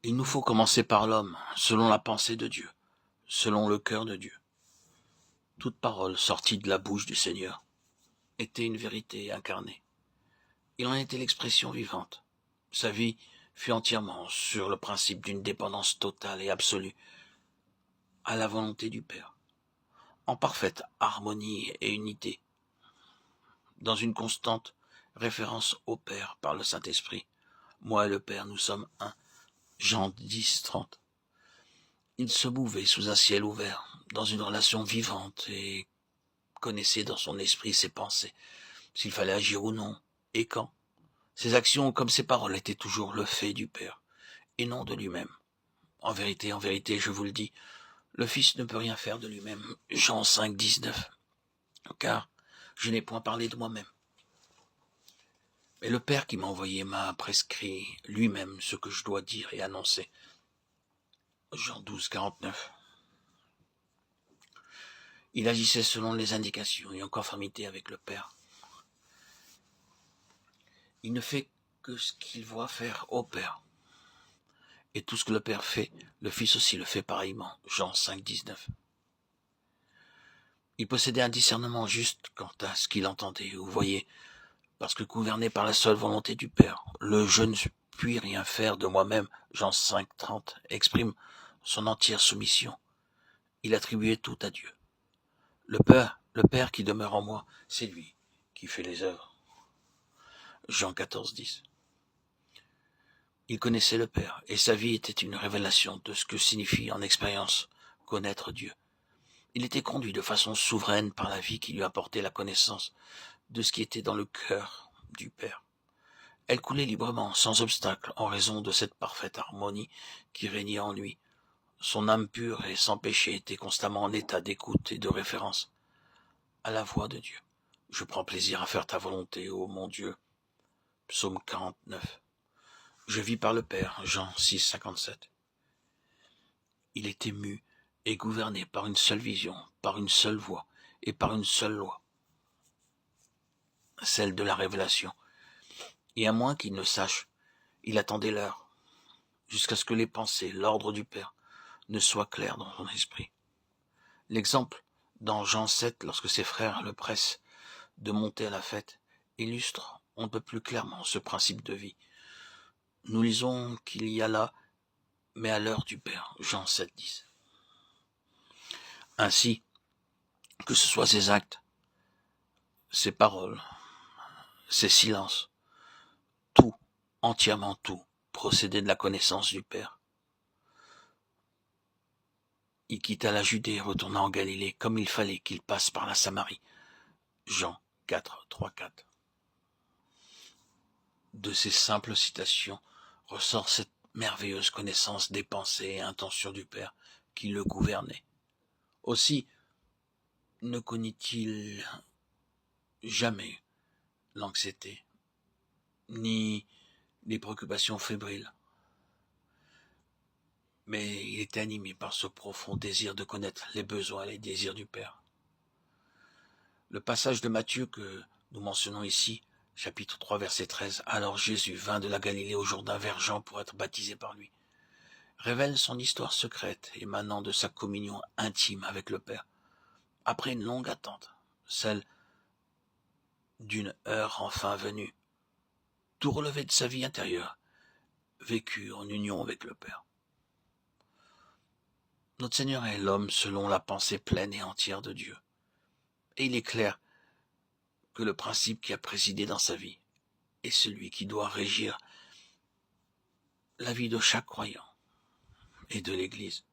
Il nous faut commencer par l'homme, selon la pensée de Dieu, selon le cœur de Dieu. Toute parole sortie de la bouche du Seigneur était une vérité incarnée. Il en était l'expression vivante. Sa vie fut entièrement sur le principe d'une dépendance totale et absolue à la volonté du Père, en parfaite harmonie et unité, dans une constante référence au Père par le Saint-Esprit. Moi et le Père, nous sommes un. Jean 10, 30. Il se mouvait sous un ciel ouvert, dans une relation vivante, et connaissait dans son esprit ses pensées, s'il fallait agir ou non, et quand. Ses actions comme ses paroles étaient toujours le fait du Père, et non de lui-même. En vérité, je vous le dis, le Fils ne peut rien faire de lui-même. Jean 5, 19. Car je n'ai point parlé de moi-même. Mais le Père qui m'a envoyé m'a prescrit lui-même ce que je dois dire et annoncer. Jean 12, 49. Il agissait selon les indications et en conformité avec le Père. Il ne fait que ce qu'il voit faire au Père. Et tout ce que le Père fait, le Fils aussi le fait pareillement. Jean 5, 19. Il possédait un discernement juste quant à ce qu'il entendait ou voyait, parce que gouverné par la seule volonté du Père. Le « je ne puis rien faire de moi-même » Jean 5, 30 exprime son entière soumission. Il attribuait tout à Dieu. Le Père qui demeure en moi, c'est lui qui fait les œuvres. Jean 14, 10. Il connaissait le Père, et sa vie était une révélation de ce que signifie en expérience connaître Dieu. Il était conduit de façon souveraine par la vie qui lui apportait la connaissance de ce qui était dans le cœur du Père. Elle coulait librement, sans obstacle, en raison de cette parfaite harmonie qui régnait en lui. Son âme pure et sans péché était constamment en état d'écoute et de référence à la voix de Dieu. Je prends plaisir à faire ta volonté, ô mon Dieu. Psaume 49. Je vis par le Père. Jean 6, 57. Il était mu et gouverné par une seule vision, par une seule voix et par une seule loi, celle de la révélation. Et à moins qu'il ne sache, il attendait l'heure, jusqu'à ce que les pensées, l'ordre du Père, ne soient clairs dans son esprit. L'exemple, dans Jean 7, lorsque ses frères le pressent de monter à la fête, illustre on ne peut plus clairement ce principe de vie. Nous lisons qu'il y a là, mais à l'heure du Père, Jean 7, 10. Ainsi, que ce soit ses actes, ses paroles, ses silences, tout, entièrement tout, procédait de la connaissance du Père. Il quitta la Judée et retourna en Galilée, comme il fallait qu'il passe par la Samarie. Jean 4, 3, 4. De ces simples citations ressort cette merveilleuse connaissance des pensées et intentions du Père qui le gouvernait. Aussi, ne connut-il jamais l'anxiété, ni les préoccupations fébriles, mais il était animé par ce profond désir de connaître les besoins et les désirs du Père. Le passage de Matthieu que nous mentionnons ici, chapitre 3, verset 13, « Alors Jésus vint de la Galilée au Jourdain vers Jean pour être baptisé par lui », révèle son histoire secrète émanant de sa communion intime avec le Père. Après une longue attente, celle d'une heure enfin venue, tout relevé de sa vie intérieure, vécu en union avec le Père. Notre Seigneur est l'homme selon la pensée pleine et entière de Dieu. Et il est clair que le principe qui a présidé dans sa vie est celui qui doit régir la vie de chaque croyant et de l'Église.